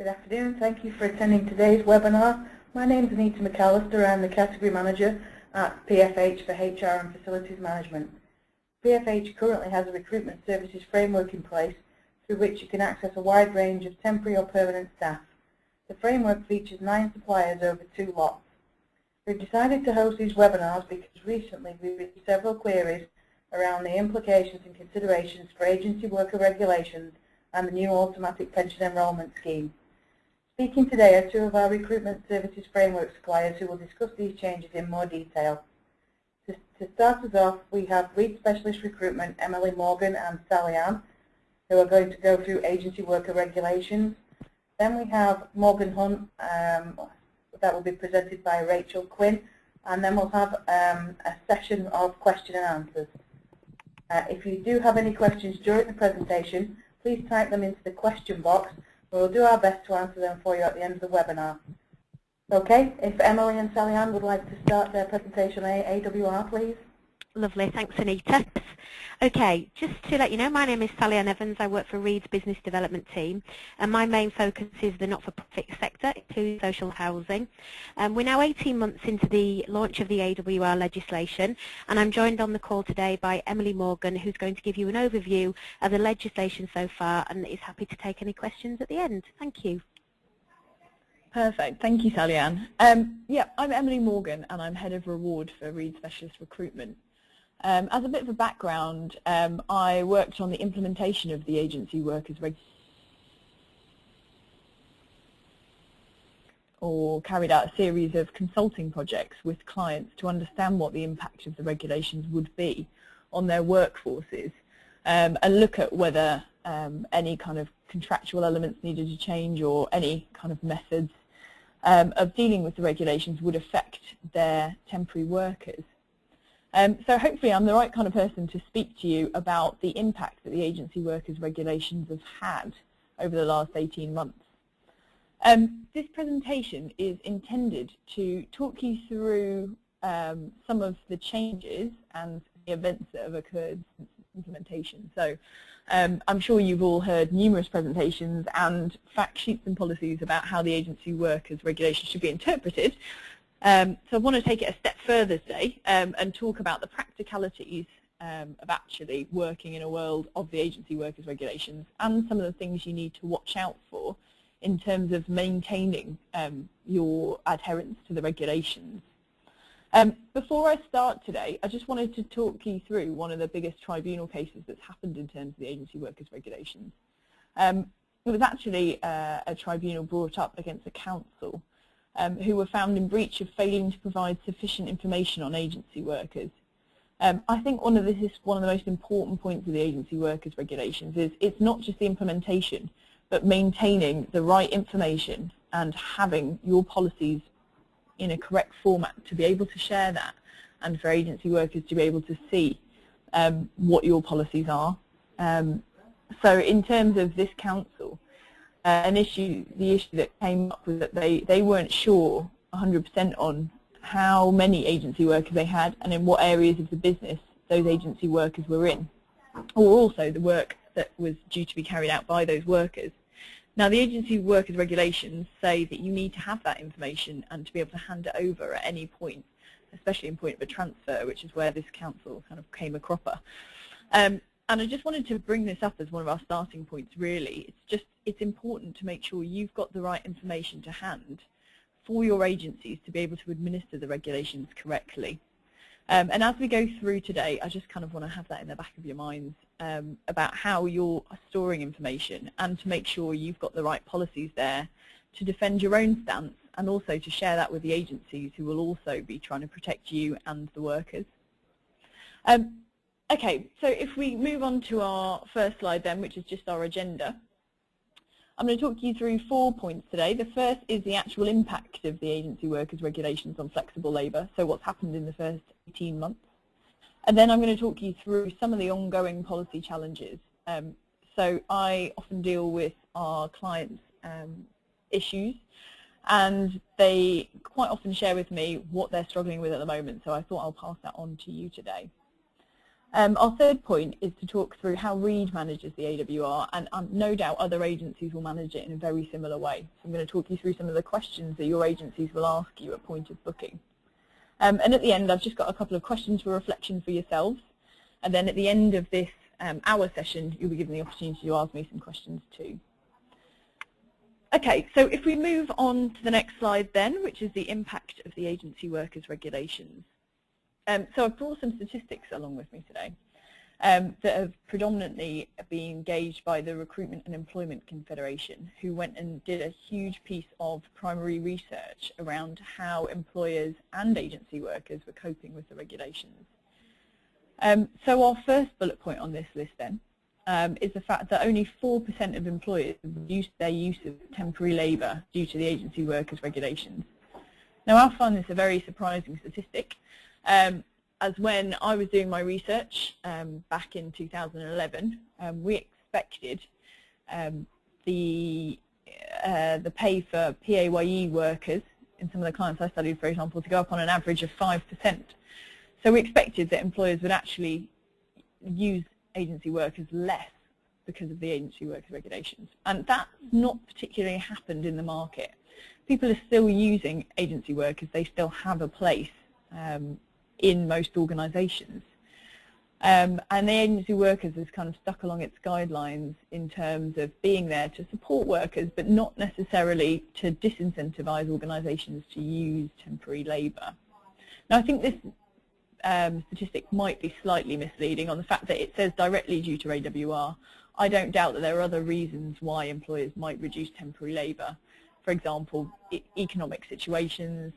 Good afternoon. Thank you for attending today's webinar. My name is Anita McAllister. I'm the Category Manager at PFH for HR and Facilities Management. PFH currently has a recruitment services framework in place through which you can access a wide range of temporary or permanent staff. The framework features 9 suppliers over 2 lots. We've decided to host these webinars because recently we've received several queries around the implications and considerations for agency worker regulations and the new Automatic Pension Enrolment Scheme. Speaking today are 2 of our recruitment services framework suppliers who will discuss these changes in more detail. To start us off, we have Lead Specialist Recruitment, Emily Morgan and Sally Ann, who are going to go through agency worker regulations. Then we have Morgan Hunt, that will be presented by Rachel Quinn, and then we'll have a session of question and answers. If you do have any questions during the presentation, please type them into the question box. We'll do our best to answer them for you at the end of the webinar. Okay, if Emily and Sally Ann would like to start their presentation on AWR, please. Lovely, thanks Anita. Okay, just to let you know, my name is Sally Ann Evans. I work for Reed's Business Development Team, and my main focus is the not-for-profit sector, including social housing. We're now 18 months into the launch of the AWR legislation, and I'm joined on the call today by Emily Morgan, who's going to give you an overview of the legislation so far and is happy to take any questions at the end. Thank you. Perfect. Thank you, Sally Ann. Yeah, I'm Emily Morgan, and I'm Head of Reward for Reed Specialist Recruitment. As a bit of a background, I worked on the implementation of the agency workers or carried out a series of consulting projects with clients to understand what the impact of the regulations would be on their workforces, and look at whether any kind of contractual elements needed to change or any kind of methods of dealing with the regulations would affect their temporary workers. So hopefully I'm the right kind of person to speak to you about the impact that the agency workers regulations have had over the last 18 months. This presentation is intended to talk you through some of the changes and the events that have occurred since implementation. So I'm sure you've all heard numerous presentations and fact sheets and policies about how the agency workers regulations should be interpreted. So I want to take it a step further today and talk about the practicalities of actually working in a world of the agency workers regulations and some of the things you need to watch out for in terms of maintaining your adherence to the regulations. Before I start today, I just wanted to talk you through one of the biggest tribunal cases that's happened in terms of the agency workers regulations. It was actually a tribunal brought up against a council who were found in breach of failing to provide sufficient information on agency workers. I think one of the most important points of the agency workers regulations is it's not just the implementation, but maintaining the right information and having your policies in a correct format to be able to share that, and for agency workers to be able to see what your policies are. So in terms of this council, the issue that came up was that they weren't sure 100% on how many agency workers they had and in what areas of the business those agency workers were in, or also the work that was due to be carried out by those workers. Now, the agency workers regulations say that you need to have that information and to be able to hand it over at any point, especially in point of a transfer, which is where this council kind of came a cropper. And I just wanted to bring this up as one of our starting points, really. It's important to make sure you've got the right information to hand for your agencies to be able to administer the regulations correctly. And as we go through today, I just kind of want to have that in the back of your minds about how you're storing information and to make sure you've got the right policies there to defend your own stance and also to share that with the agencies who will also be trying to protect you and the workers. Okay, so if we move on to our first slide then, which is just our agenda, I'm going to talk you through 4 points today. The first is the actual impact of the agency workers regulations on flexible labour, so what's happened in the first 18 months. And then I'm going to talk you through some of the ongoing policy challenges. So I often deal with our clients' issues, and they quite often share with me what they're struggling with at the moment, so I thought I'll pass that on to you today. Our third point is to talk through how Reed manages the AWR, and no doubt other agencies will manage it in a very similar way. So I'm going to talk you through some of the questions that your agencies will ask you at point of booking. And at the end, I've just got a couple of questions for reflection for yourselves. And then at the end of this hour session, you'll be given the opportunity to ask me some questions too. Okay, so if we move on to the next slide then, which is the impact of the agency workers regulations. So I've brought some statistics along with me today that have predominantly been engaged by the Recruitment and Employment Confederation, who went and did a huge piece of primary research around how employers and agency workers were coping with the regulations. So our first bullet point on this list then is the fact that only 4% of employers reduced their use of temporary labour due to the agency workers regulations. Now I find this a very surprising statistic, as when I was doing my research back in 2011, we expected the pay for PAYE workers in some of the clients I studied, for example, to go up on an average of 5%. So we expected that employers would actually use agency workers less because of the agency workers regulations, and that's not particularly happened in the market. People are still using agency workers, they still have a place in most organisations. And the agency workers has kind of stuck along its guidelines in terms of being there to support workers, but not necessarily to disincentivise organisations to use temporary labour. Now I think this statistic might be slightly misleading on the fact that it says directly due to AWR. I don't doubt that there are other reasons why employers might reduce temporary labour. For example, economic situations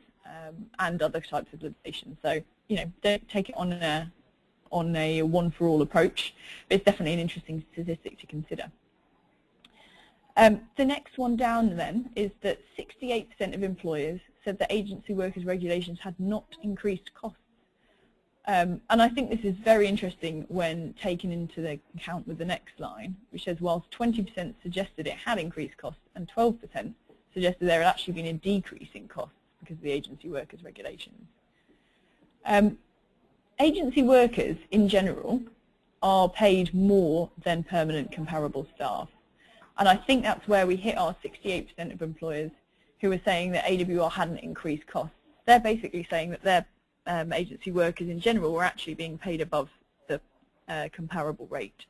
and other types of legislation. So, you know, don't take it on a one-for-all approach, but it's definitely an interesting statistic to consider. The next one down then is that 68% of employers said that agency workers regulations had not increased costs. And I think this is very interesting when taken into account with the next line, which says whilst 20% suggested it had increased costs and 12% suggested there had actually been a decrease in costs because of the agency workers regulations. Agency workers in general are paid more than permanent comparable staff, and I think that's where we hit our 68% of employers who are saying that AWR hadn't increased costs. They're basically saying that their agency workers in general were actually being paid above the comparable rate.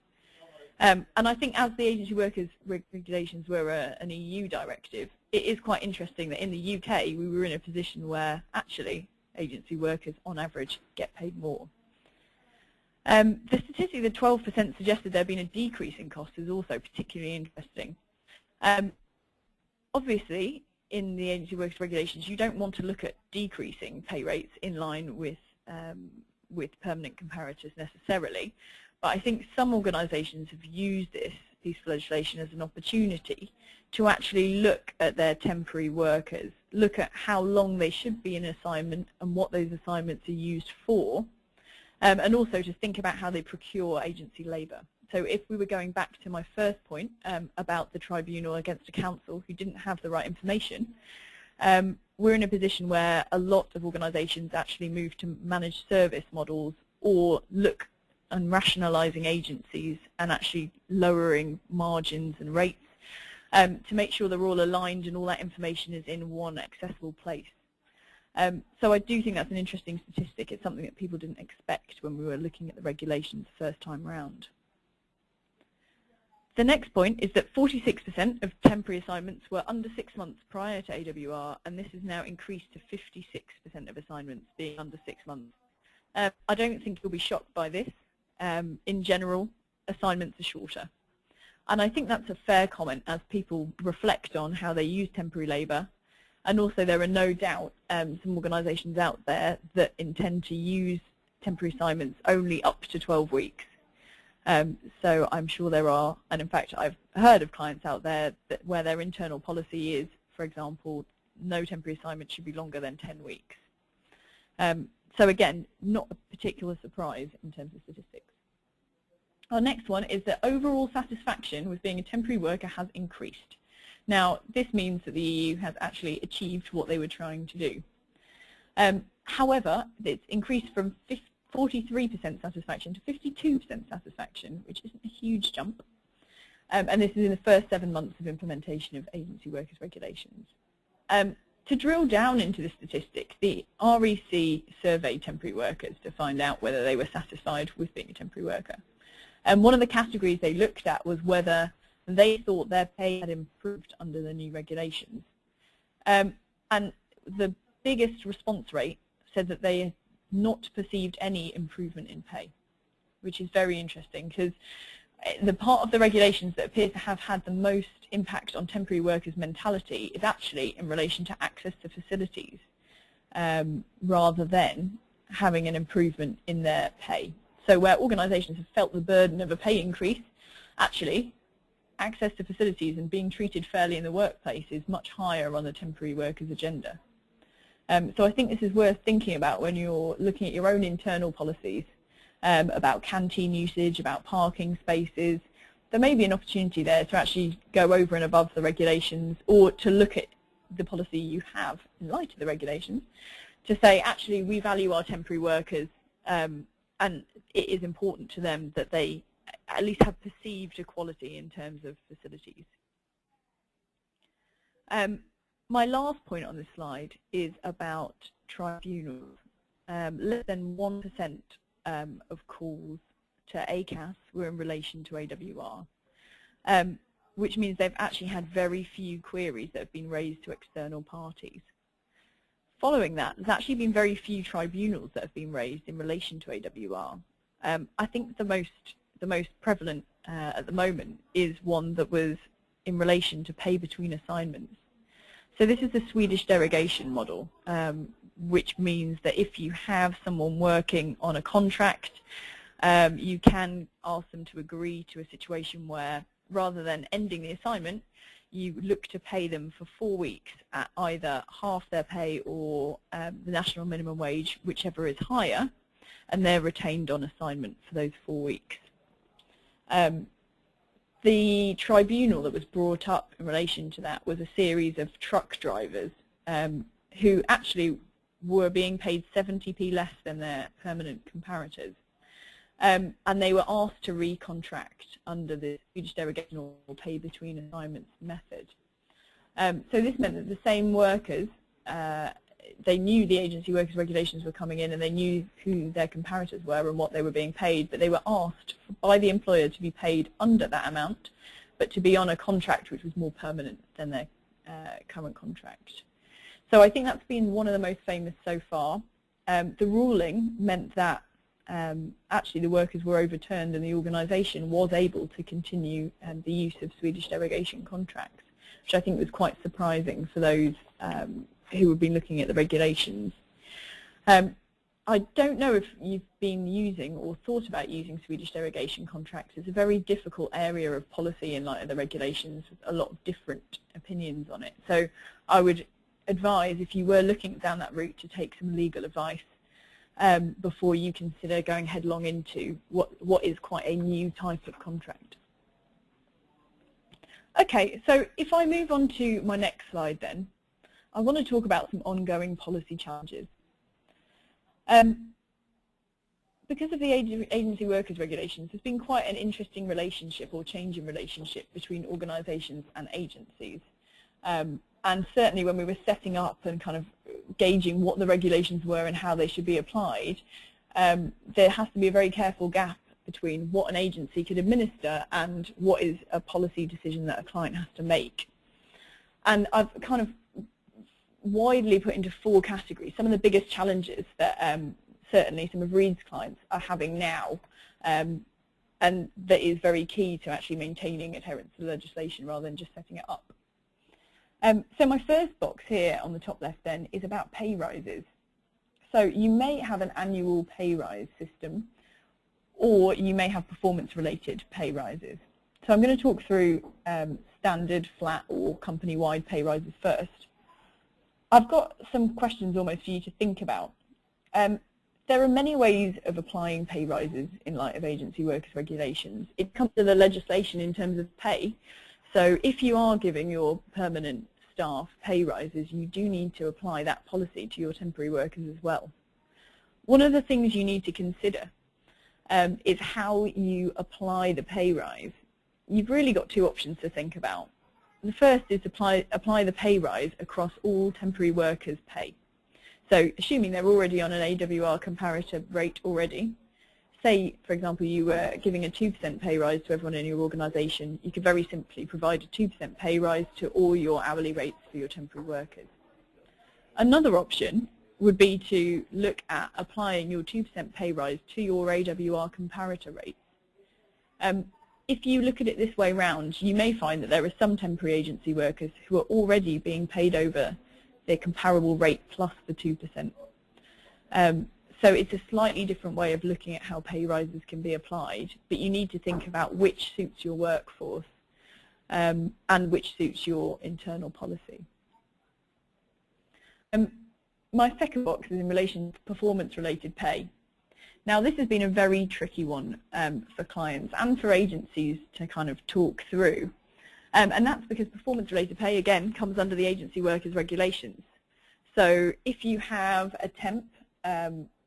And I think as the agency workers regulations were an EU directive, it is quite interesting that in the UK we were in a position where actually agency workers on average get paid more. The statistic that 12% suggested there had been a decrease in costs is also particularly interesting. Obviously, in the agency workers regulations, you don't want to look at decreasing pay rates in line with permanent comparators necessarily, but I think some organisations have used this piece of legislation as an opportunity to actually look at their temporary workers, look at how long they should be in assignment and what those assignments are used for, and also to think about how they procure agency labour. So if we were going back to my first point about the tribunal against a council who didn't have the right information, we're in a position where a lot of organisations actually move to managed service models or look and rationalising agencies and actually lowering margins and rates to make sure they're all aligned and all that information is in one accessible place. So I do think that's an interesting statistic. It's something that people didn't expect when we were looking at the regulations the first time round. The next point is that 46% of temporary assignments were under 6 months prior to AWR, and this has now increased to 56% of assignments being under 6 months. I don't think you'll be shocked by this. In general, assignments are shorter. And I think that's a fair comment as people reflect on how they use temporary labour. And also there are no doubt some organisations out there that intend to use temporary assignments only up to 12 weeks. So I'm sure there are, and in fact I've heard of clients out there that where their internal policy is, for example, no temporary assignment should be longer than 10 weeks. So again, not a particular surprise in terms of statistics. Our next one is that overall satisfaction with being a temporary worker has increased. Now, this means that the EU has actually achieved what they were trying to do. However, it's increased from 43% satisfaction to 52% satisfaction, which isn't a huge jump. And this is in the first 7 months of implementation of agency workers regulations. To drill down into the statistic, the REC surveyed temporary workers to find out whether they were satisfied with being a temporary worker. And one of the categories they looked at was whether they thought their pay had improved under the new regulations. And the biggest response rate said that they had not perceived any improvement in pay, which is very interesting because the part of the regulations that appear to have had the most impact on temporary workers' mentality is actually in relation to access to facilities rather than having an improvement in their pay. So where organisations have felt the burden of a pay increase, actually access to facilities and being treated fairly in the workplace is much higher on the temporary workers' agenda. So I think this is worth thinking about when you're looking at your own internal policies about canteen usage, about parking spaces. There may be an opportunity there to actually go over and above the regulations, or to look at the policy you have in light of the regulations to say, actually, we value our temporary workers and it is important to them that they at least have perceived equality in terms of facilities. My last point on this slide is about tribunals. Less than 1% of calls to ACAS were in relation to AWR, which means they've actually had very few queries that have been raised to external parties. Following that, there's actually been very few tribunals that have been raised in relation to AWR. I think the most prevalent at the moment is one that was in relation to pay between assignments. So this is the Swedish derogation model, which means that if you have someone working on a contract, you can ask them to agree to a situation where, rather than ending the assignment, you look to pay them for 4 weeks at either half their pay or the national minimum wage, whichever is higher, and they're retained on assignment for those 4 weeks. The tribunal that was brought up in relation to that was a series of truck drivers who actually were being paid 70p less than their permanent comparators. And they were asked to recontract under the Swedish derogation or pay between assignments method. So this meant that the same workers, they knew the agency workers regulations were coming in and they knew who their comparators were and what they were being paid, but they were asked by the employer to be paid under that amount, but to be on a contract which was more permanent than their current contract. So I think that's been one of the most famous so far. The ruling meant that actually the workers were overturned and the organisation was able to continue the use of Swedish derogation contracts, which I think was quite surprising for those who have been looking at the regulations. I don't know if you've been using or thought about using Swedish derogation contracts. It's a very difficult area of policy in light of the regulations, with a lot of different opinions on it. So I would advise, if you were looking down that route, to take some legal advice before you consider going headlong into what is quite a new type of contract. Okay, so if I move on to my next slide then, I want to talk about some ongoing policy challenges. Because of the agency workers regulations, there's been quite an interesting relationship or change in relationship between organisations and agencies. And certainly when we were setting up and kind of gauging what the regulations were and how they should be applied, there has to be a very careful gap between what an agency could administer and what is a policy decision that a client has to make. And I've kind of widely put into 4 categories some of the biggest challenges that certainly some of Reed's clients are having now, and that is very key to actually maintaining adherence to the legislation rather than just setting it up. So my first box here on the top left then is about pay rises. So you may have an annual pay rise system, or you may have performance-related pay rises. So I'm going to talk through standard, flat, or company-wide pay rises first. I've got some questions almost for you to think about. There are many ways of applying pay rises in light of agency workers regulations. It comes to the legislation in terms of pay. So if you are giving your permanent staff pay rises, you do need to apply that policy to your temporary workers as well. One of the things you need to consider is how you apply the pay rise. You've really got two options to think about. The first is to apply the pay rise across all temporary workers' pay. So assuming they're already on an AWR comparator rate already, say, for example, you were giving a 2% pay rise to everyone in your organisation, you could very simply provide a 2% pay rise to all your hourly rates for your temporary workers. Another option would be to look at applying your 2% pay rise to your AWR comparator rates. If you look at it this way round, you may find that there are some temporary agency workers who are already being paid over their comparable rate plus the 2%. So it's a slightly different way of looking at how pay rises can be applied, but you need to think about which suits your workforce and which suits your internal policy. My second box is in relation to performance-related pay. Now, this has been a very tricky one for clients and for agencies to kind of talk through. And that's because performance-related pay, again, comes under the agency workers regulations. So if you have a temp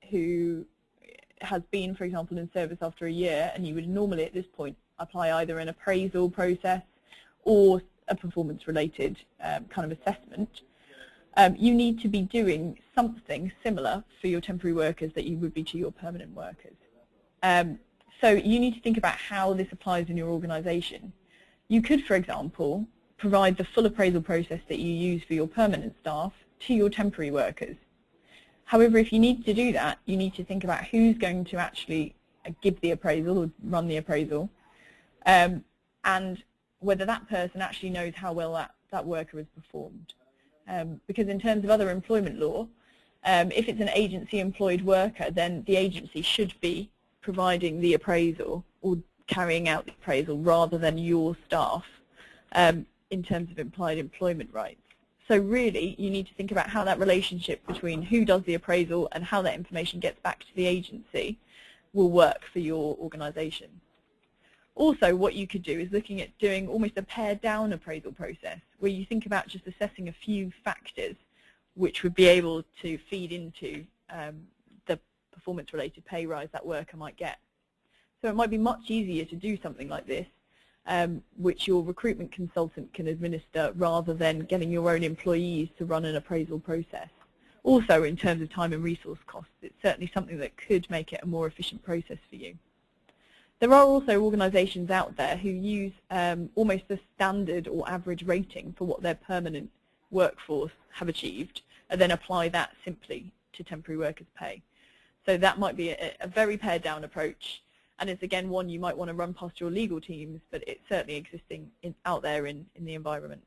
who has been, for example, in service after a year, and you would normally at this point apply either an appraisal process or a performance-related kind of assessment, you need to be doing something similar for your temporary workers that you would be to your permanent workers. So you need to think about how this applies in your organisation. You could, for example, provide the full appraisal process that you use for your permanent staff to your temporary workers. However, if you need to do that, you need to think about who's going to actually give the appraisal or run the appraisal, and whether that person actually knows how well that worker has performed. Because in terms of other employment law, if it's an agency employed worker, then the agency should be providing the appraisal or carrying out the appraisal rather than your staff in terms of implied employment rights. So really, you need to think about how that relationship between who does the appraisal and how that information gets back to the agency will work for your organisation. Also, what you could do is looking at doing almost a pared down appraisal process, where you think about just assessing a few factors which would be able to feed into the performance-related pay rise that worker might get. So it might be much easier to do something like this, which your recruitment consultant can administer rather than getting your own employees to run an appraisal process. Also, in terms of time and resource costs, it's certainly something that could make it a more efficient process for you. There are also organisations out there who use almost a standard or average rating for what their permanent workforce have achieved, and then apply that simply to temporary workers' pay. So that might be a very pared down approach, and it's again one you might want to run past your legal teams, but it's certainly existing out there in the environment.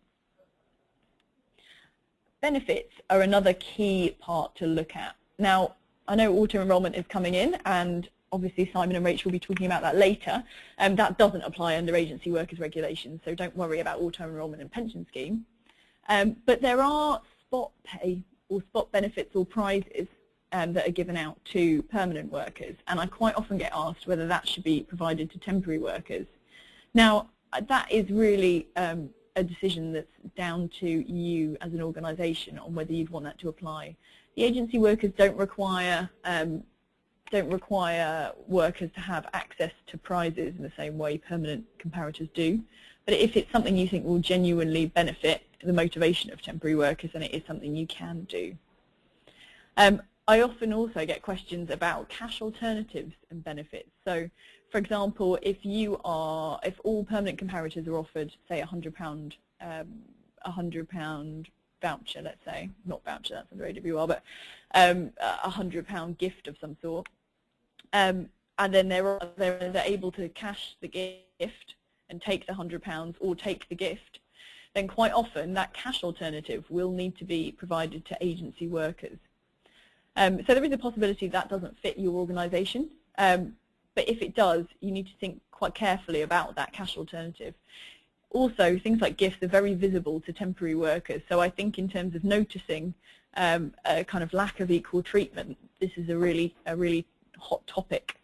Benefits are another key part to look at. Now, I know auto-enrolment is coming in, and obviously Simon and Rachel will be talking about that later. That doesn't apply under agency workers regulations, so don't worry about auto-enrolment and pension scheme. But there are spot pay or spot benefits or prizes that are given out to permanent workers, and I quite often get asked whether that should be provided to temporary workers. Now, that is really a decision that's down to you as an organisation on whether you'd want that to apply. The agency workers don't require workers to have access to prizes in the same way permanent comparators do. But if it's something you think will genuinely benefit the motivation of temporary workers, then it is something you can do. I often also get questions about cash alternatives and benefits. So, for example, if all permanent comparators are offered, say, £100 voucher, let's say, not voucher, that's under AWR, but £100 gift of some sort, and then they're able to cash the gift and take the £100 or take the gift, then quite often that cash alternative will need to be provided to agency workers. So there is a possibility that doesn't fit your organisation, but if it does, you need to think quite carefully about that cash alternative. Also, things like gifts are very visible to temporary workers, so I think in terms of noticing a kind of lack of equal treatment, this is a really hot topic,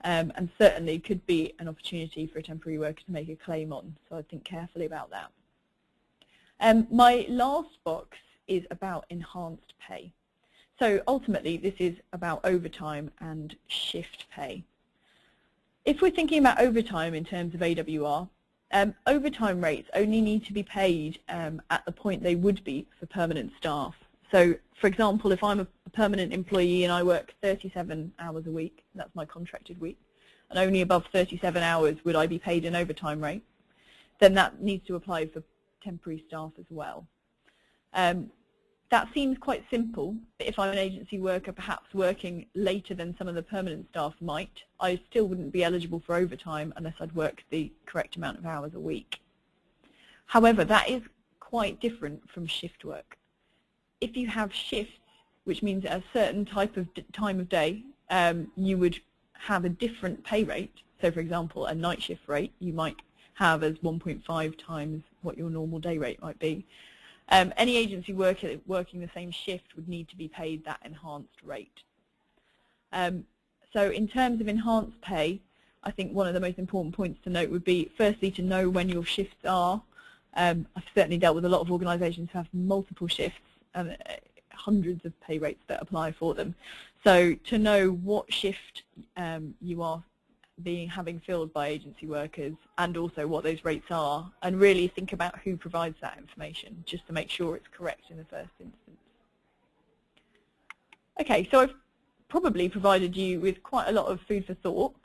and certainly could be an opportunity for a temporary worker to make a claim on, so I think carefully about that. My last box is about enhanced pay. So ultimately, this is about overtime and shift pay. If we're thinking about overtime in terms of AWR, overtime rates only need to be paid at the point they would be for permanent staff. So, for example, if I'm a permanent employee and I work 37 hours a week, that's my contracted week, and only above 37 hours would I be paid an overtime rate, then that needs to apply for temporary staff as well. That seems quite simple, but if I'm an agency worker perhaps working later than some of the permanent staff might, I still wouldn't be eligible for overtime unless I'd worked the correct amount of hours a week. However, that is quite different from shift work. If you have shifts, which means at a certain type of time of day, you would have a different pay rate. So for example, a night shift rate you might have as 1.5 times what your normal day rate might be. Any agency worker working the same shift would need to be paid that enhanced rate. So in terms of enhanced pay, I think one of the most important points to note would be firstly to know when your shifts are. I've certainly dealt with a lot of organisations who have multiple shifts and hundreds of pay rates that apply for them. So to know what shift you are having filled by agency workers and also what those rates are, and really think about who provides that information just to make sure it's correct in the first instance. Okay, so I've probably provided you with quite a lot of food for thought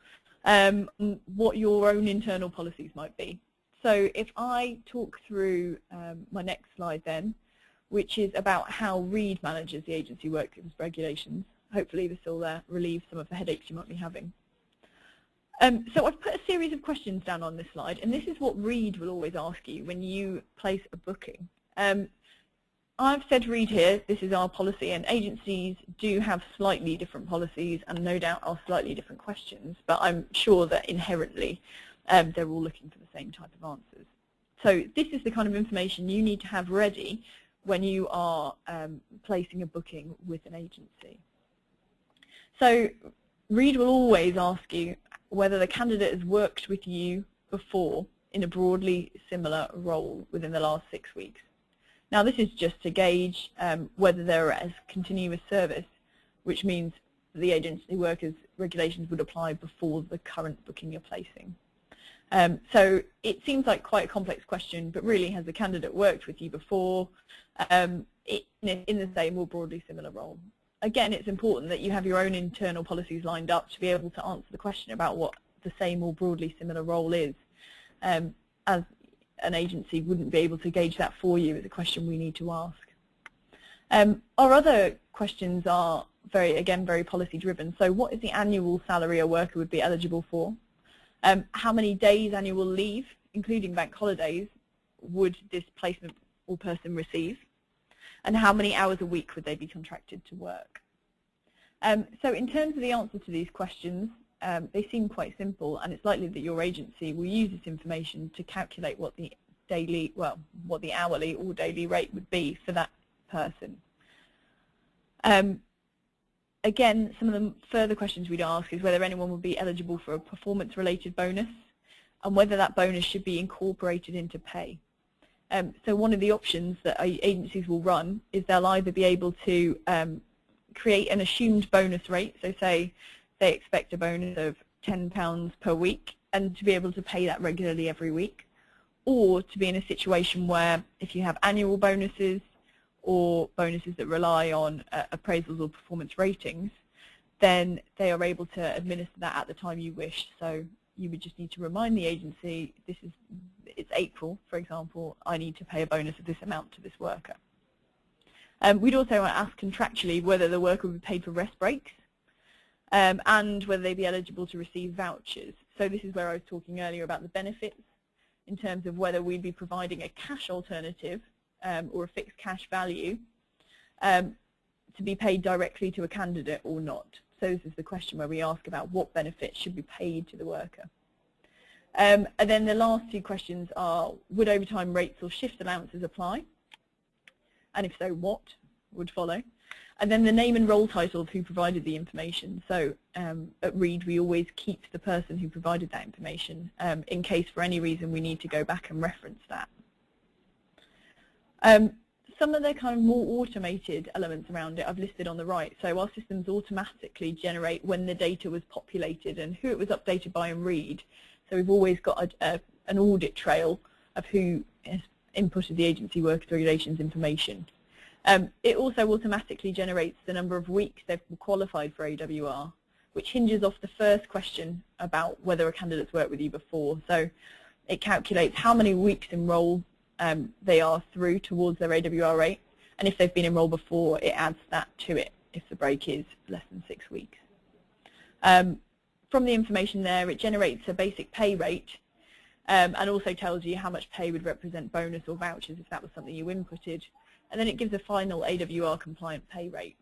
what your own internal policies might be. So if I talk through my next slide then, which is about how READ manages the agency workers regulations, hopefully this will relieve some of the headaches you might be having. So I've put a series of questions down on this slide, and this is what READ will always ask you when you place a booking. I've said READ here, this is our policy, and agencies do have slightly different policies and no doubt are slightly different questions, but I'm sure that inherently they're all looking for the same type of answers. So this is the kind of information you need to have ready when you are placing a booking with an agency. So READ will always ask you whether the candidate has worked with you before in a broadly similar role within the last 6 weeks. Now this is just to gauge whether they're as continuous service, which means the agency workers regulations would apply before the current booking you're placing. So it seems like quite a complex question, but really has the candidate worked with you before in the same or broadly similar role? Again, it's important that you have your own internal policies lined up to be able to answer the question about what the same or broadly similar role is, as an agency wouldn't be able to gauge that for you. It's a question we need to ask. Our other questions are very policy driven. So what is the annual salary a worker would be eligible for? How many days annual leave, including bank holidays, would this placement or person receive? And how many hours a week would they be contracted to work? So in terms of the answer to these questions, they seem quite simple, and it's likely that your agency will use this information to calculate what the daily, what the hourly or daily rate would be for that person. Again, some of the further questions we'd ask is whether anyone would be eligible for a performance-related bonus and whether that bonus should be incorporated into pay. So one of the options that agencies will run is they'll either be able to create an assumed bonus rate, so say they expect a bonus of £10 per week and to be able to pay that regularly every week, or to be in a situation where if you have annual bonuses or bonuses that rely on appraisals or performance ratings, then they are able to administer that at the time you wish. So you would just need to remind the agency, it's April, for example, I need to pay a bonus of this amount to this worker. We'd also ask contractually whether the worker would be paid for rest breaks and whether they'd be eligible to receive vouchers. So this is where I was talking earlier about the benefits in terms of whether we'd be providing a cash alternative or a fixed cash value to be paid directly to a candidate or not. So this is the question where we ask about what benefits should be paid to the worker. And then the last two questions are, would overtime rates or shift allowances apply? And if so, what would follow? And then the name and role title of who provided the information. So at READ, we always keep the person who provided that information in case for any reason we need to go back and reference that. some of the kind of more automated elements around it I've listed on the right. So our systems automatically generate when the data was populated and who it was updated by and read. So we've always got an audit trail of who has inputted the agency workers regulations information. It also automatically generates the number of weeks they've qualified for AWR, which hinges off the first question about whether a candidate's worked with you before. So it calculates how many weeks enrolled they are through towards their AWR rate, and if they've been enrolled before, it adds that to it if the break is less than 6 weeks. From the information there, it generates a basic pay rate and also tells you how much pay would represent bonus or vouchers if that was something you inputted, and then it gives a final AWR compliant pay rate.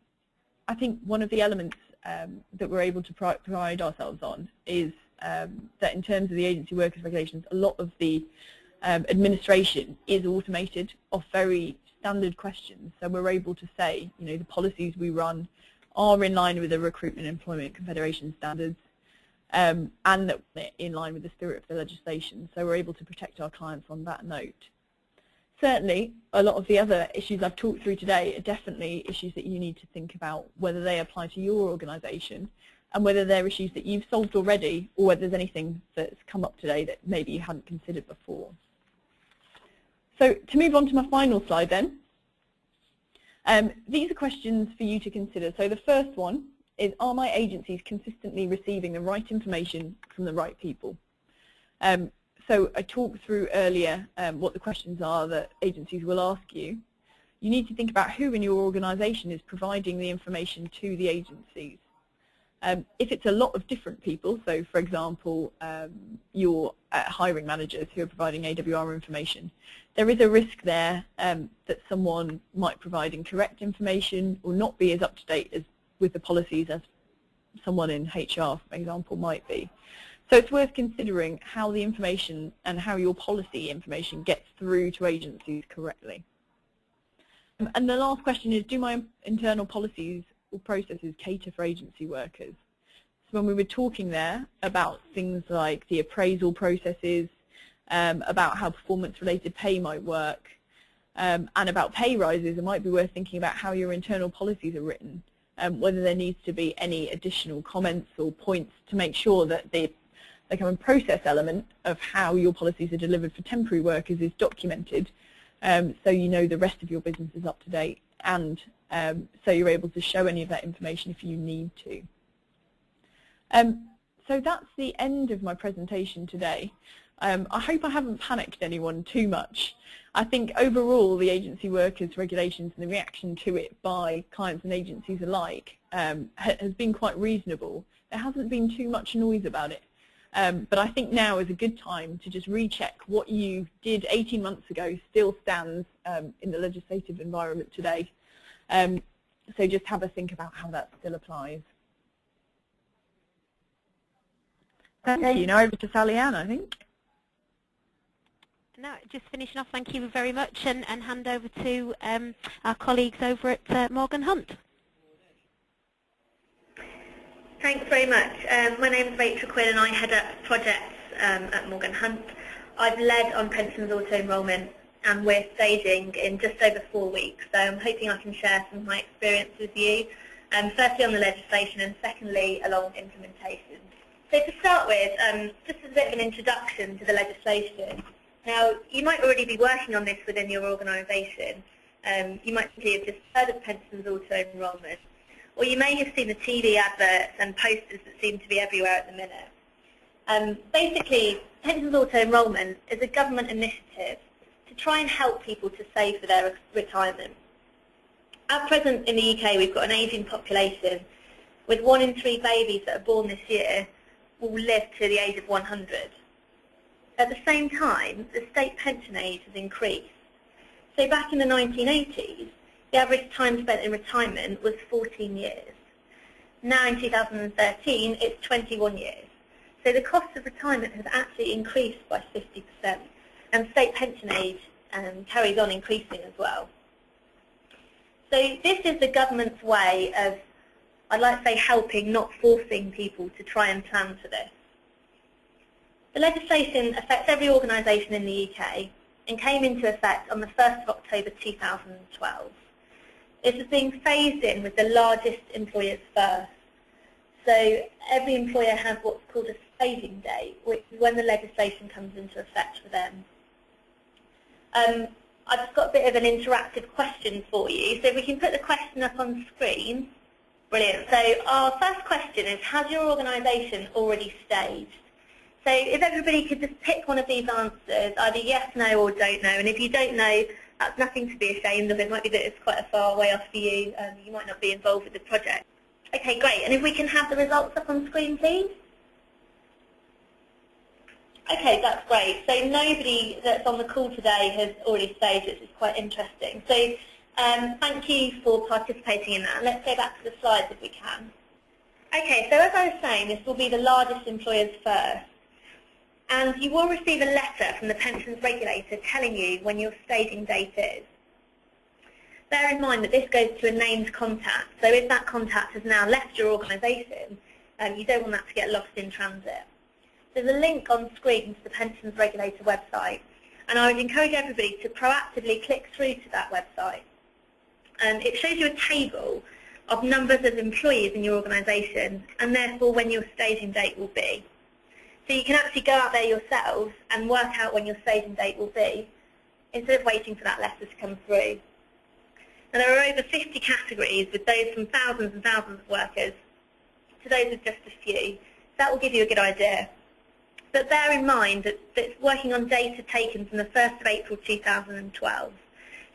I think one of the elements that we're able to pride ourselves on is that in terms of the agency workers regulations, a lot of the administration is automated off very standard questions. So we're able to say, you know, the policies we run are in line with the Recruitment and Employment Confederation standards and that they're in line with the spirit of the legislation. So we're able to protect our clients on that note. Certainly, a lot of the other issues I've talked through today are definitely issues that you need to think about whether they apply to your organisation and whether they're issues that you've solved already or whether there's anything that's come up today that maybe you hadn't considered before. So to move on to my final slide then, these are questions for you to consider. So the first one is, are my agencies consistently receiving the right information from the right people? So I talked through earlier what the questions are that agencies will ask you. You need to think about who in your organisation is providing the information to the agencies. If it's a lot of different people, so for example, your hiring managers who are providing AWR information, there is a risk there that someone might provide incorrect information or not be as up to date as with the policies as someone in HR, for example, might be. So it's worth considering how the information and how your policy information gets through to agencies correctly. And the last question is, do my internal policies or processes cater for agency workers? So when we were talking there about things like the appraisal processes, about how performance-related pay might work, and about pay rises, it might be worth thinking about how your internal policies are written, whether there needs to be any additional comments or points to make sure that the kind of process element of how your policies are delivered for temporary workers is documented, so you know the rest of your business is up to date, and so you're able to show any of that information if you need to. So that's the end of my presentation today. I hope I haven't panicked anyone too much. I think overall the agency workers regulations and the reaction to it by clients and agencies alike has been quite reasonable. There hasn't been too much noise about it. But I think now is a good time to just recheck what you did 18 months ago still stands in the legislative environment today. So just have a think about how that still applies. Thank you. Now over to Sally Ann, I think. No, just finishing off, thank you very much, and hand over to our colleagues over at Morgan Hunt. Thanks very much. My name is Rachel Quinn and I head up projects at Morgan Hunt. I've led on pensions auto-enrolment and we're staging in just over 4 weeks, so I'm hoping I can share some of my experience with you, firstly on the legislation and secondly along implementation. So to start with, just as a bit of an introduction to the legislation. Now, you might already be working on this within your organisation. You might have just heard of pensions auto-enrolment, or you may have seen the TV adverts and posters that seem to be everywhere at the minute. Basically, pensions auto-enrolment is a government initiative to try and help people to save for their retirement. At present in the UK, we've got an ageing population with 1 in 3 babies that are born this year will live to the age of 100. At the same time, the state pension age has increased. So back in the 1980s, the average time spent in retirement was 14 years. Now in 2013, it's 21 years. So the cost of retirement has actually increased by 50%, and state pension age carries on increasing as well. So this is the government's way of, I'd like to say, helping, not forcing people to try and plan for this. The legislation affects every organisation in the UK. and came into effect on the 1st of October 2012. This is being phased in with the largest employers first. So every employer has what's called a staging date, which is when the legislation comes into effect for them. I've just got a bit of an interactive question for you. So if we can put the question up on screen. Brilliant. So our first question is, has your organisation already staged? So if everybody could just pick one of these answers, either yes, no, or don't know. And if you don't know, that's nothing to be ashamed of. It might be that it's quite a far way off for you. You might not be involved with the project. Okay, great. And if we can have the results up on screen, please. Okay, that's great. So nobody that's on the call today has already staged it. It's quite interesting. So thank you for participating in that. Let's go back to the slides if we can. Okay, so as I was saying, this will be the largest employers first. And you will receive a letter from the pensions regulator telling you when your staging date is. Bear in mind that this goes to a named contact. So if that contact has now left your organisation, you don't want that to get lost in transit. There's a link on screen to the pensions regulator website. And I would encourage everybody to proactively click through to that website. It shows you a table of numbers of employees in your organisation and therefore when your staging date will be. So you can actually go out there yourselves and work out when your staging date will be instead of waiting for that letter to come through. And there are over 50 categories, with those from thousands and thousands of workers to those with just a few. So that will give you a good idea. But bear in mind that it's working on data taken from the 1st of April 2012. So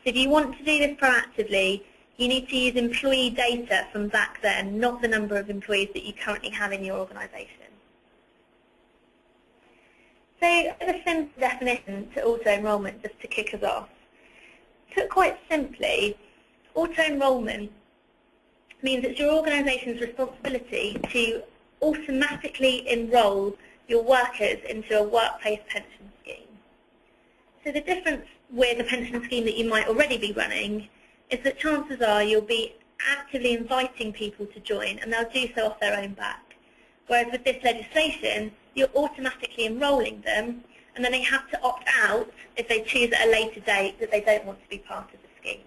if you want to do this proactively, you need to use employee data from back then, not the number of employees that you currently have in your organisation. So a simple definition to auto-enrolment, just to kick us off. Put quite simply, auto-enrolment means it's your organisation's responsibility to automatically enrol your workers into a workplace pension scheme. So the difference with a pension scheme that you might already be running is that chances are you'll be actively inviting people to join, and they'll do so off their own back. Whereas with this legislation, you're automatically enrolling them, and then they have to opt out if they choose at a later date that they don't want to be part of the scheme.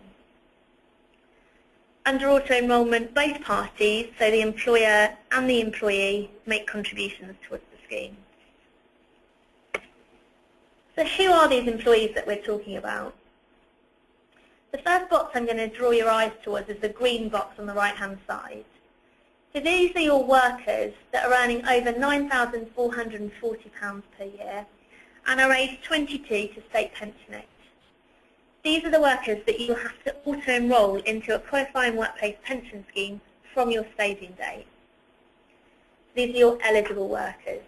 Under auto-enrolment, both parties, so the employer and the employee, make contributions towards the scheme. So who are these employees that we're talking about? The first box I'm going to draw your eyes towards is the green box on the right-hand side. So these are your workers that are earning over £9,440 per year and are aged 22 to state pension age. These are the workers that you will have to auto-enrol into a qualifying workplace pension scheme from your staging date. These are your eligible workers.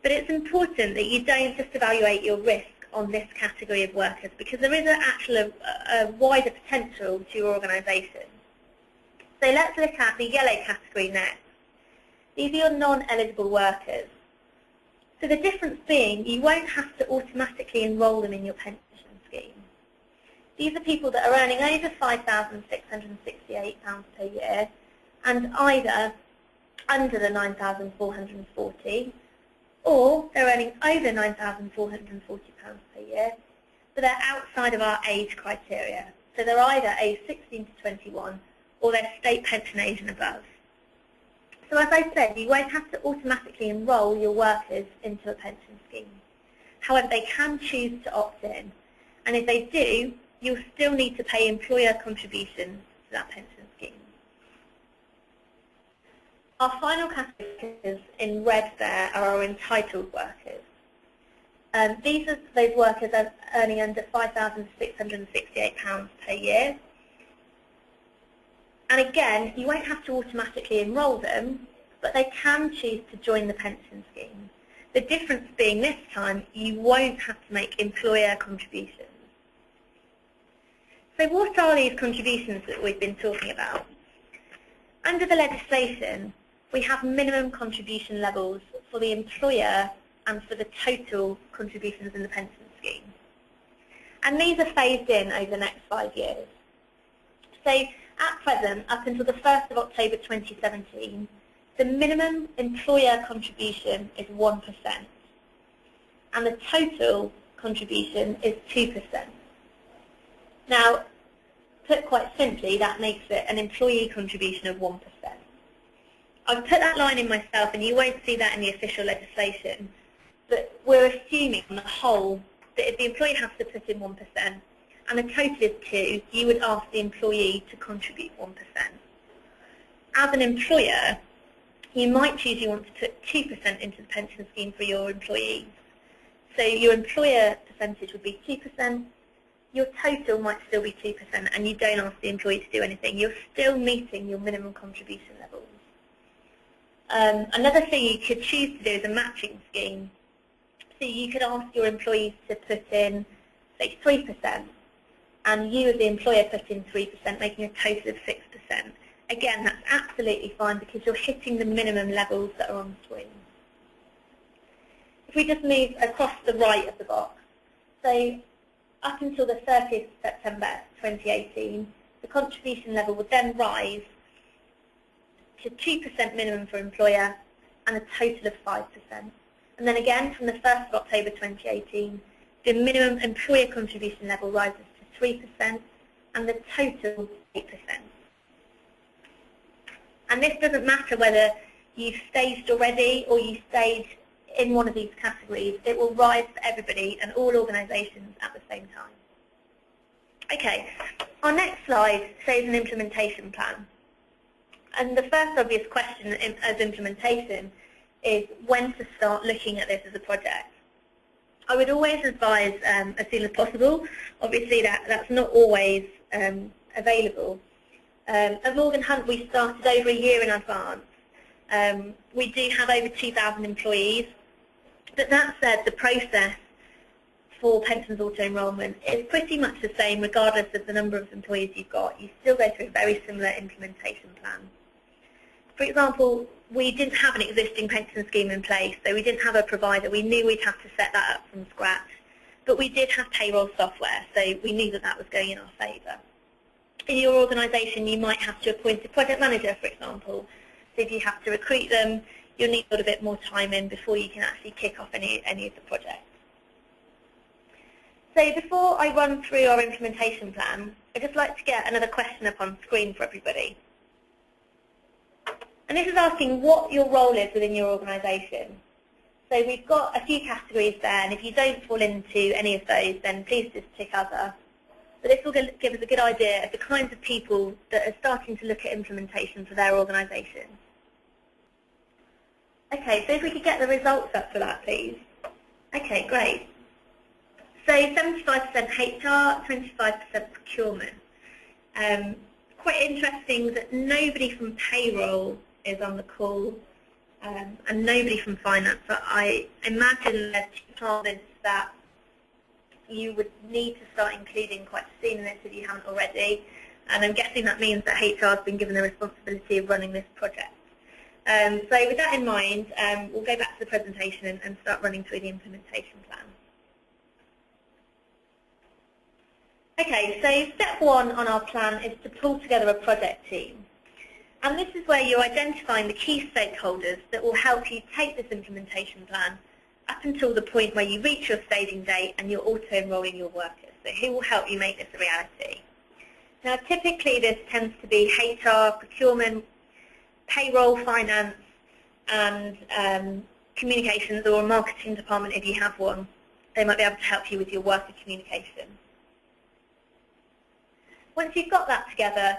But it's important that you don't just evaluate your risk on this category of workers, because there is actually a wider potential to your organisation. So let's look at the yellow category next. These are your non-eligible workers. So the difference being, you won't have to automatically enrol them in your pension scheme. These are people that are earning over £5,668 per year and either under the 9,440, or they're earning over £9,440 per year, but they're outside of our age criteria. So they're either age 16 to 21 or they're state pension age and above. So as I said, you won't have to automatically enrol your workers into a pension scheme. However, they can choose to opt in. And if they do, you'll still need to pay employer contributions to that pension scheme. Our final categories in red there are our entitled workers. These are those workers earning under £5,668 per year. And again, you won't have to automatically enrol them, but they can choose to join the pension scheme. The difference being this time, you won't have to make employer contributions. So what are these contributions that we've been talking about? Under the legislation, we have minimum contribution levels for the employer and for the total contributions in the pension scheme. And these are phased in over the next 5 years. So at present, up until the 1st of October 2017, the minimum employer contribution is 1%, and the total contribution is 2%. Now, put quite simply, that makes it an employee contribution of 1%. I've put that line in myself, and you won't see that in the official legislation, but we're assuming on the whole that if the employee has to put in 1% and the total is 2, you would ask the employee to contribute 1%. As an employer, you might choose you want to put 2% into the pension scheme for your employees. So your employer percentage would be 2%, your total might still be 2%, and you don't ask the employee to do anything. You're still meeting your minimum contribution levels. Another thing you could choose to do is a matching scheme. So you could ask your employees to put in, say, 3%, and you as the employer put in 3%, making a total of 6%. Again, that's absolutely fine because you're hitting the minimum levels that are on swing. If we just move across the right of the box, so up until the 30th of September 2018, the contribution level would then rise to 2% minimum for employer and a total of 5%. And then again, from the 1st of October 2018, the minimum employer contribution level rises to 3% and the total 8%. And this doesn't matter whether you've staged already or you stage in one of these categories. It will rise for everybody and all organisations at the same time. Okay, our next slide shows an implementation plan. And the first obvious question as implementation is when to start looking at this as a project. I would always advise as soon as possible. Obviously that's not always available. At Morgan Hunt we started over a year in advance. We do have over 2,000 employees, but that said, the process for pensions auto-enrolment is pretty much the same regardless of the number of employees you've got. You still go through a very similar implementation plan. For example, we didn't have an existing pension scheme in place, so we didn't have a provider. We knew we'd have to set that up from scratch, but we did have payroll software, so we knew that that was going in our favour. In your organisation, you might have to appoint a project manager, for example. So if you have to recruit them, you'll need a little bit more time in before you can actually kick off any of the projects. So before I run through our implementation plan, I'd just like to get another question up on screen for everybody. And this is asking what your role is within your organisation. So we've got a few categories there, and if you don't fall into any of those, then please just tick other. But this will give us a good idea of the kinds of people that are starting to look at implementation for their organisation. Okay, so if we could get the results up for that, please. Okay, great. So 75% HR, 25% procurement. Quite interesting that nobody from payroll is on the call and nobody from finance. But I imagine there's two departments that you would need to start including quite soon in this if you haven't already. And I'm guessing that means that HR has been given the responsibility of running this project. So with that in mind, we'll go back to the presentation and start running through the implementation plan. Okay, so step one on our plan is to pull together a project team. And this is where you're identifying the key stakeholders that will help you take this implementation plan up until the point where you reach your staging date and you're auto-enrolling your workers. So who will help you make this a reality? Now typically this tends to be HR, procurement, payroll, finance, and communications or a marketing department if you have one. They might be able to help you with your worker communication. Once you've got that together,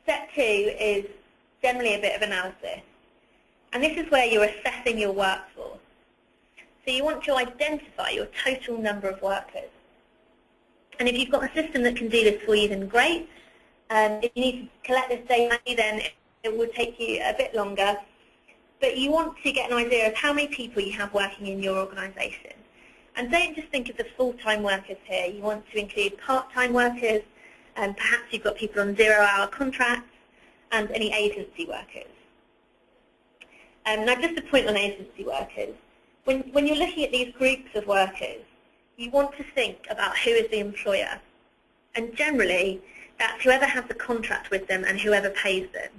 step two is generally a bit of analysis. And this is where you're assessing your workforce. So you want to identify your total number of workers. And if you've got a system that can do this for you, then great. If you need to collect this data, then it will take you a bit longer. But you want to get an idea of how many people you have working in your organisation. And don't just think of the full-time workers here. You want to include part-time workers, and perhaps you've got people on 0-hour contracts, and any agency workers. Now just a point on agency workers. When you're looking at these groups of workers, you want to think about who is the employer. And generally, that's whoever has the contract with them and whoever pays them.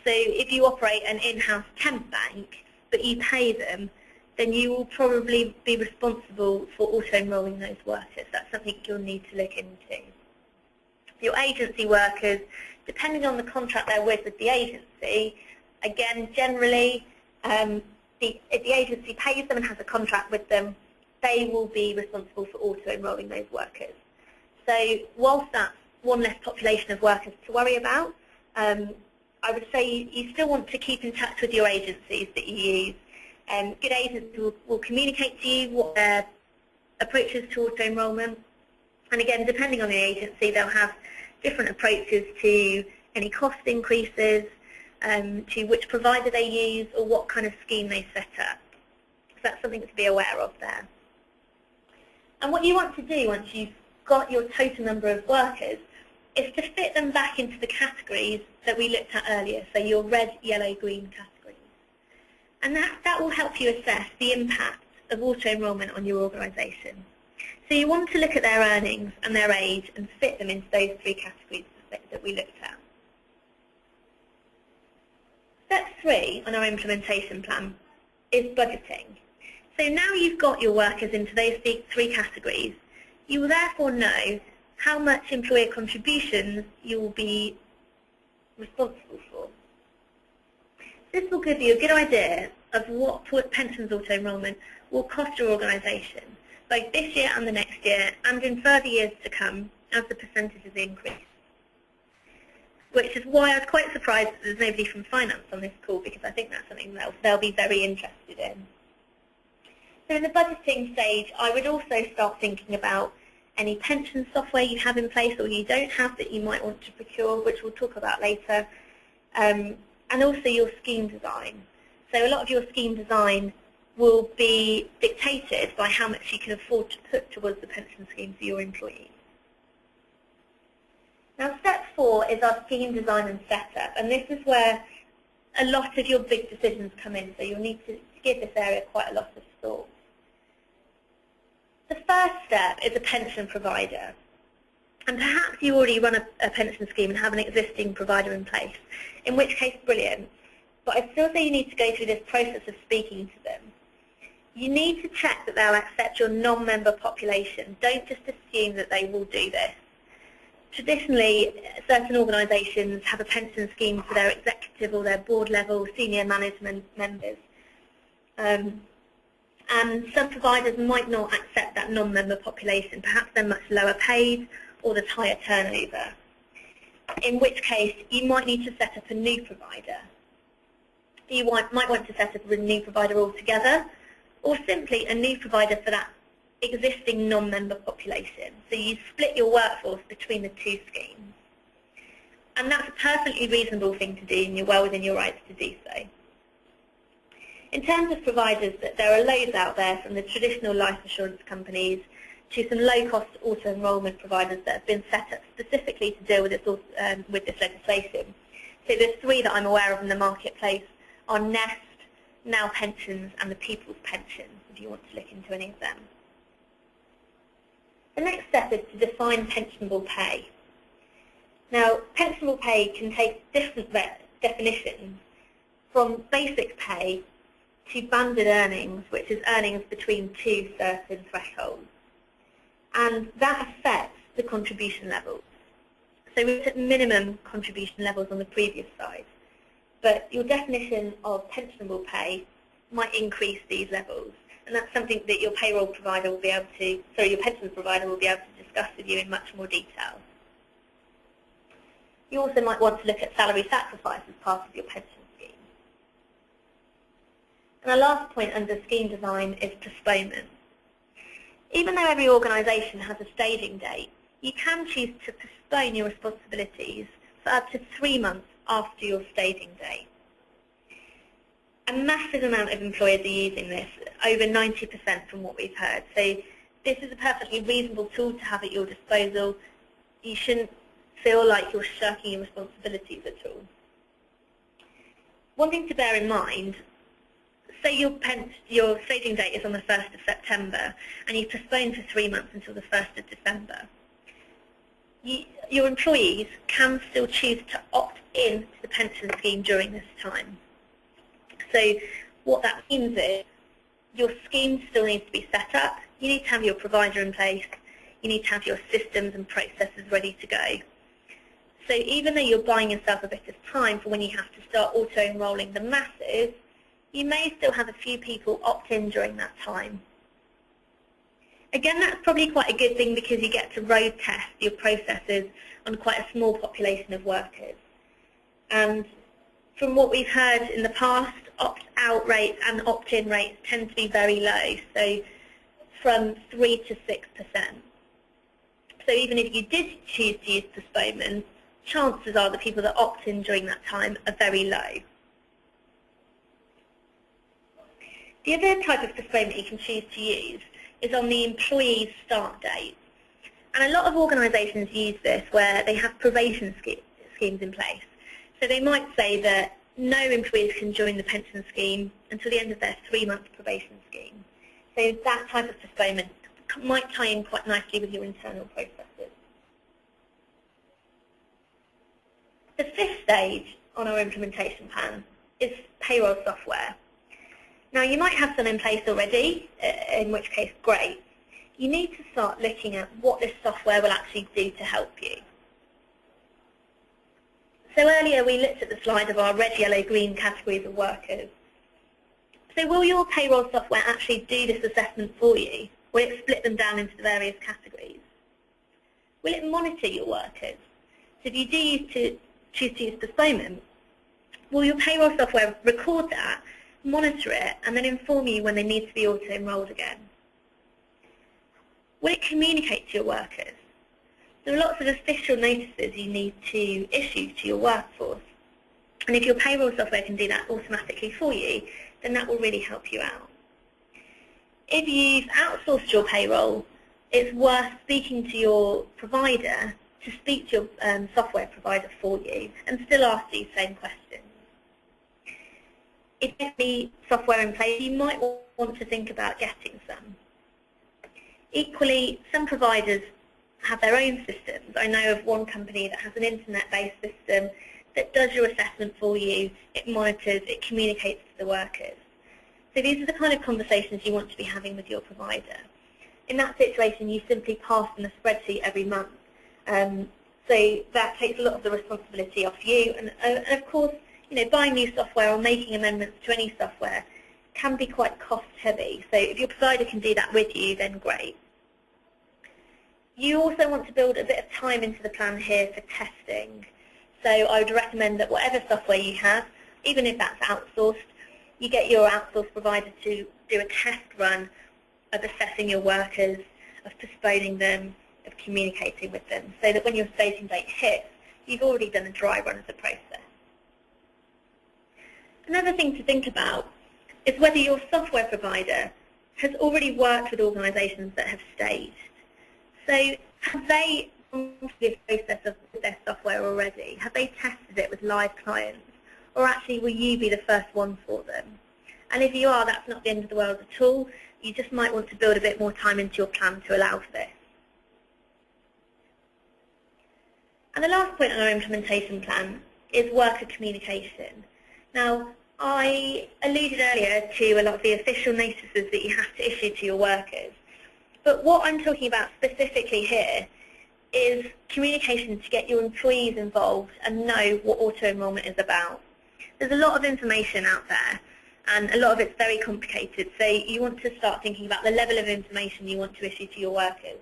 So if you operate an in-house temp bank, but you pay them, then you will probably be responsible for auto-enrolling those workers. That's something you'll need to look into. Your agency workers, depending on the contract they're with the agency, again, generally, if the agency pays them and has a contract with them, they will be responsible for auto-enrolling those workers. So whilst that's one less population of workers to worry about, I would say you still want to keep in touch with your agencies that you use. Good agents will communicate to you what their approach is to auto-enrolment. And again, depending on the agency, they'll have different approaches to any cost increases, to which provider they use, or what kind of scheme they set up. So that's something to be aware of there. And what you want to do once you've got your total number of workers is to fit them back into the categories that we looked at earlier, so your red, yellow, green categories. And that will help you assess the impact of auto-enrolment on your organisation. So you want to look at their earnings and their age and fit them into those three categories that we looked at. Step 3 on our implementation plan is budgeting. So now you've got your workers into those three categories, you will therefore know how much employer contributions you will be responsible for. This will give you a good idea of what pensions auto-enrolment will cost your organisation, both this year and the next year, and in further years to come as the percentages increase. Which is why I was quite surprised that there's nobody from finance on this call, because I think that's something they'll be very interested in. So in the budgeting stage, I would also start thinking about any pension software you have in place or you don't have that you might want to procure, which we'll talk about later, and also your scheme design. So a lot of your scheme design will be dictated by how much you can afford to put towards the pension scheme for your employees. Now step 4 is our scheme design and setup, and this is where a lot of your big decisions come in, so you'll need to give this area quite a lot of thought. The first step is a pension provider, and perhaps you already run a pension scheme and have an existing provider in place, in which case brilliant, but I still say you need to go through this process of speaking to them. You need to check that they'll accept your non-member population. Don't just assume that they will do this. Traditionally, certain organisations have a pension scheme for their executive or their board level senior management members. And some providers might not accept that non-member population. Perhaps they're much lower paid or there's higher turnover, in which case you might need to set up a new provider. You might want to set up a new provider altogether, or simply a new provider for that existing non-member population. So you split your workforce between the two schemes. And that's a perfectly reasonable thing to do, and you're well within your rights to do so. In terms of providers, there are loads out there, from the traditional life insurance companies to some low-cost auto-enrolment providers that have been set up specifically to deal with this legislation. So there's 3 that I'm aware of in the marketplace are Nest, Now Pensions, and the People's Pension, if you want to look into any of them. The next step is to define pensionable pay. Now, pensionable pay can take different definitions, from basic pay to banded earnings, which is earnings between 2 certain thresholds. And that affects the contribution levels. So we looked at minimum contribution levels on the previous slide, but your definition of pensionable pay might increase these levels. And that's something that your payroll provider will be able to, sorry, your pensions provider will be able to discuss with you in much more detail. You also might want to look at salary sacrifice as part of your pension scheme. And our last point under scheme design is postponement. Even though every organisation has a staging date, you can choose to postpone your responsibilities for up to 3 months after your staging date. A massive amount of employers are using this, over 90% from what we've heard. So this is a perfectly reasonable tool to have at your disposal. You shouldn't feel like you're shirking your responsibilities at all. One thing to bear in mind, say your staging date is on the 1st of September and you postpone for 3 months until the 1st of December. Your employees can still choose to opt in to the pension scheme during this time. So what that means is your scheme still needs to be set up. You need to have your provider in place. You need to have your systems and processes ready to go. So even though you're buying yourself a bit of time for when you have to start auto-enrolling the masses, you may still have a few people opt in during that time. Again, that's probably quite a good thing because you get to road test your processes on quite a small population of workers. And from what we've heard in the past, opt-out rates and opt-in rates tend to be very low, so from 3 to 6%. So even if you did choose to use postponement, chances are the people that opt in during that time are very low. The other type of postponement you can choose to use is on the employee's start date. And a lot of organisations use this where they have probation schemes in place. So they might say that no employees can join the pension scheme until the end of their 3-month probation scheme. So that type of postponement might tie in quite nicely with your internal processes. The 5th stage on our implementation plan is payroll software. Now you might have some in place already, in which case great. You need to start looking at what this software will actually do to help you. So earlier we looked at the slide of our red, yellow, green categories of workers. So will your payroll software actually do this assessment for you? Will it split them down into the various categories? Will it monitor your workers? So if you do choose to use postponement, will your payroll software record that, monitor it, and then inform you when they need to be auto-enrolled again? Will it communicate to your workers? There are lots of official notices you need to issue to your workforce. And if your payroll software can do that automatically for you, then that will really help you out. If you've outsourced your payroll, it's worth speaking to your provider to speak to your software provider for you and still ask these same questions. If you have any software in place, you might want to think about getting some. Equally, some providers have their own systems. I know of one company that has an internet-based system that does your assessment for you, it monitors, it communicates to the workers. So these are the kind of conversations you want to be having with your provider. In that situation, you simply pass them a spreadsheet every month. So that takes a lot of the responsibility off you. And of course, buying new software or making amendments to any software can be quite cost-heavy. So if your provider can do that with you, then great. You also want to build a bit of time into the plan here for testing. So I would recommend that whatever software you have, even if that's outsourced, you get your outsourced provider to do a test run of assessing your workers, of postponing them, of communicating with them, so that when your staging date hits, you've already done a dry run of the process. Another thing to think about is whether your software provider has already worked with organisations that have staged. So have they gone through this process of their software already? Have they tested it with live clients? Or actually will you be the first one for them? And if you are, that's not the end of the world at all. You just might want to build a bit more time into your plan to allow for this. And the last point on our implementation plan is worker communication. Now, I alluded earlier to a lot of the official notices that you have to issue to your workers. But what I'm talking about specifically here is communication to get your employees involved and know what auto-enrolment is about. There's a lot of information out there, and a lot of it's very complicated, so you want to start thinking about the level of information you want to issue to your workers.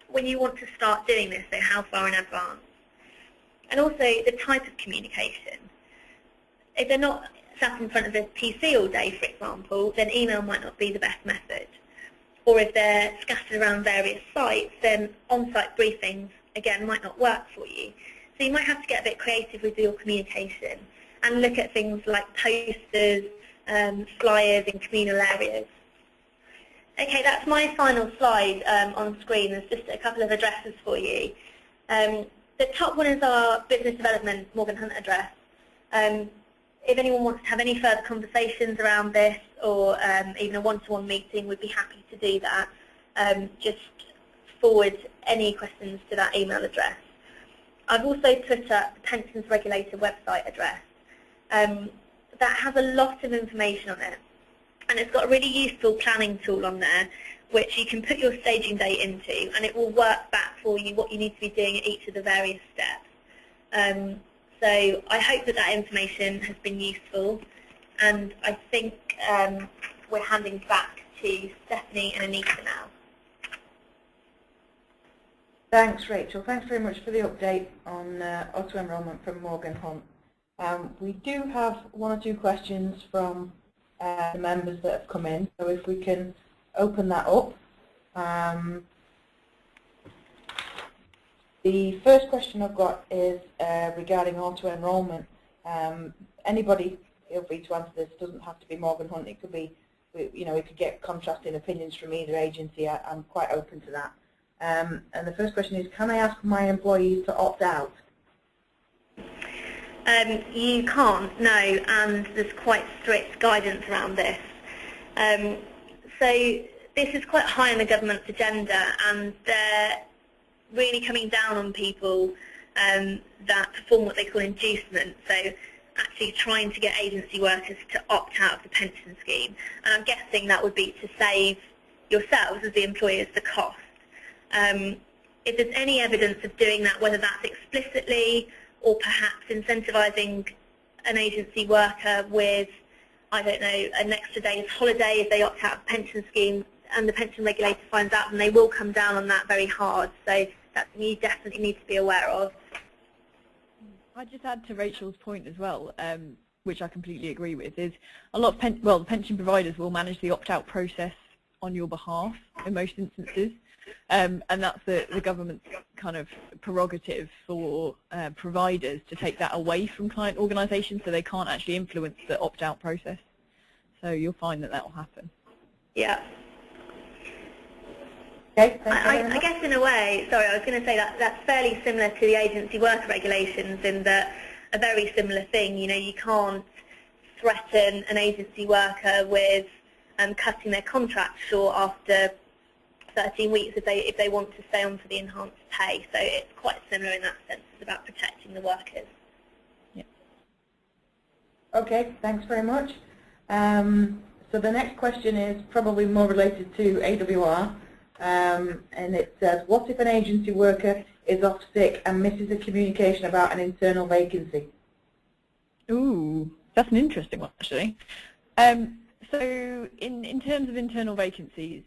When you want to start doing this, so how far in advance? And also the type of communication. If they're not sat in front of a PC all day, for example, then email might not be the best method. Or if they're scattered around various sites, then on-site briefings, again, might not work for you. So you might have to get a bit creative with your communication and look at things like posters, flyers in communal areas. Okay, that's my final slide on screen. There's just a couple of addresses for you. The top one is our business development Morgan Hunt address. If anyone wants to have any further conversations around this or even a one-to-one meeting, we'd be happy to do that. Just forward any questions to that email address. I've also put up the Pensions Regulator website address. That has a lot of information on it. and it's got a really useful planning tool on there which you can put your staging date into, and it will work back for you what you need to be doing at each of the various steps. So I hope that information has been useful, and I think we're handing back to Stephanie and Anita now. Thanks, Rachel. Thanks very much for the update on auto-enrolment from Morgan Hunt. We do have one or two questions from the members that have come in, so if we can open that up. The first question I've got is regarding auto-enrolment. Anybody, feel free to answer this, doesn't have to be Morgan Hunt, it could be, you know, we could get contrasting opinions from either agency. I'm quite open to that. And the first question is, can I ask my employees to opt out? You can't, no, and there's quite strict guidance around this. So this is quite high on the government's agenda, and they're really coming down on people that perform what they call inducement, so actually trying to get agency workers to opt out of the pension scheme. And I'm guessing that would be to save yourselves as the employers the cost. If there's any evidence of doing that, whether that's explicitly or perhaps incentivising an agency worker with, I don't know, an extra day's holiday if they opt out of the pension scheme, and the pension regulator finds out, then they will come down on that very hard. So that's something you definitely need to be aware of. I'd just add to Rachel's point as well, which I completely agree with, is a lot of the pension providers will manage the opt-out process on your behalf in most instances. And that's the government's kind of prerogative for providers to take that away from client organisations, so they can't actually influence the opt-out process. So you'll find that will happen. Yeah. Okay, I guess in a way, sorry, I was going to say that that's fairly similar to the agency worker regulations, in that a very similar thing. You know, you can't threaten an agency worker with cutting their contract short after 13 weeks if they want to stay on for the enhanced pay. So it's quite similar in that sense. It's about protecting the workers. Yeah. Okay, thanks very much. So the next question is probably more related to AWR, and it says, what if an agency worker is off sick and misses a communication about an internal vacancy? Ooh, that's an interesting one, actually. So in terms of internal vacancies,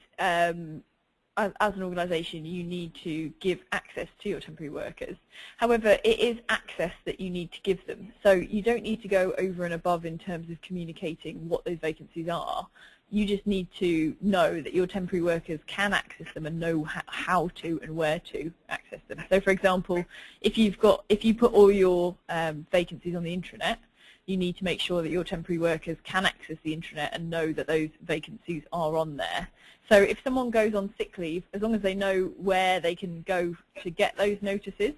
as an organisation, you need to give access to your temporary workers. However, it is access that you need to give them. So you don't need to go over and above in terms of communicating what those vacancies are. You just need to know that your temporary workers can access them and know how to and where to access them. So, for example, if you put all your vacancies on the intranet, you need to make sure that your temporary workers can access the intranet and know that those vacancies are on there. So if someone goes on sick leave, as long as they know where they can go to get those notices,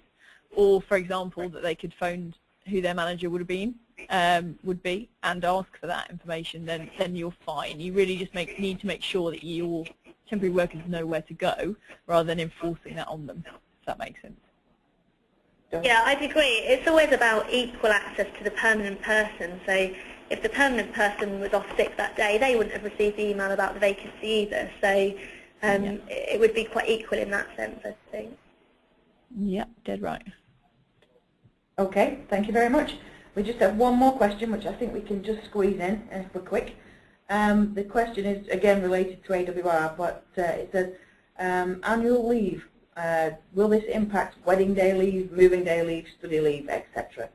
or, for example, that they could phone who their manager would be and ask for that information, then you're fine. You really just need to make sure that your temporary workers know where to go rather than enforcing that on them, if that makes sense. Yeah, I'd agree. It's always about equal access to the permanent person. So if the permanent person was off sick that day, they wouldn't have received the email about the vacancy either. So it would be quite equal in that sense, I think. Yeah, dead right. Okay, thank you very much. We just have one more question, which I think we can just squeeze in if we're quick. The question is, again, related to AWR, but it says, annual leave. Will this impact wedding day leave, moving day leave, study leave, etc.?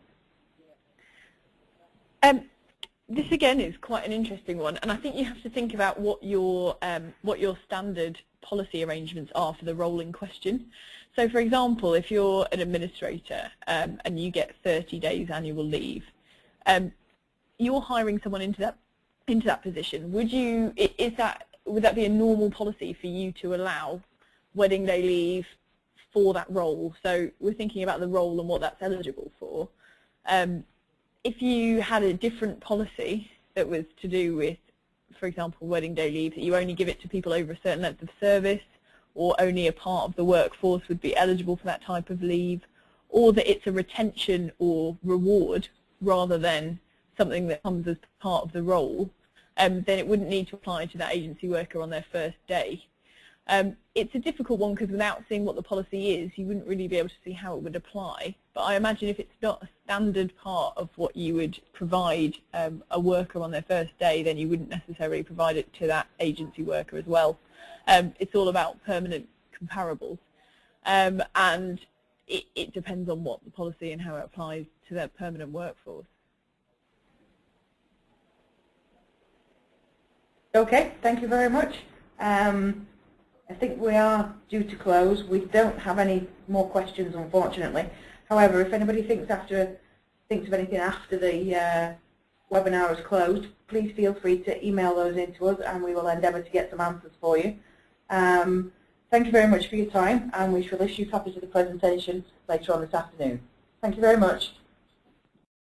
This again is quite an interesting one, and I think you have to think about what your standard policy arrangements are for the role in question. So, for example, if you're an administrator and you get 30 days annual leave, you're hiring someone into that position. Would that be a normal policy for you to allow wedding day leave for that role? So we're thinking about the role and what that's eligible for. If you had a different policy that was to do with, for example, wedding day leave, that you only give it to people over a certain length of service, or only a part of the workforce would be eligible for that type of leave, or that it's a retention or reward rather than something that comes as part of the role, then it wouldn't need to apply to that agency worker on their first day. It's a difficult one because without seeing what the policy is, you wouldn't really be able to see how it would apply. But I imagine if it's not a standard part of what you would provide a worker on their first day, then you wouldn't necessarily provide it to that agency worker as well. It's all about permanent comparables, and it depends on what the policy and how it applies to their permanent workforce. Okay, thank you very much. I think we are due to close. We don't have any more questions, unfortunately. However, if anybody thinks of anything after the webinar is closed, please feel free to email those in to us, and we will endeavour to get some answers for you. Thank you very much for your time, and we shall issue copies of the presentation later on this afternoon. Thank you very much.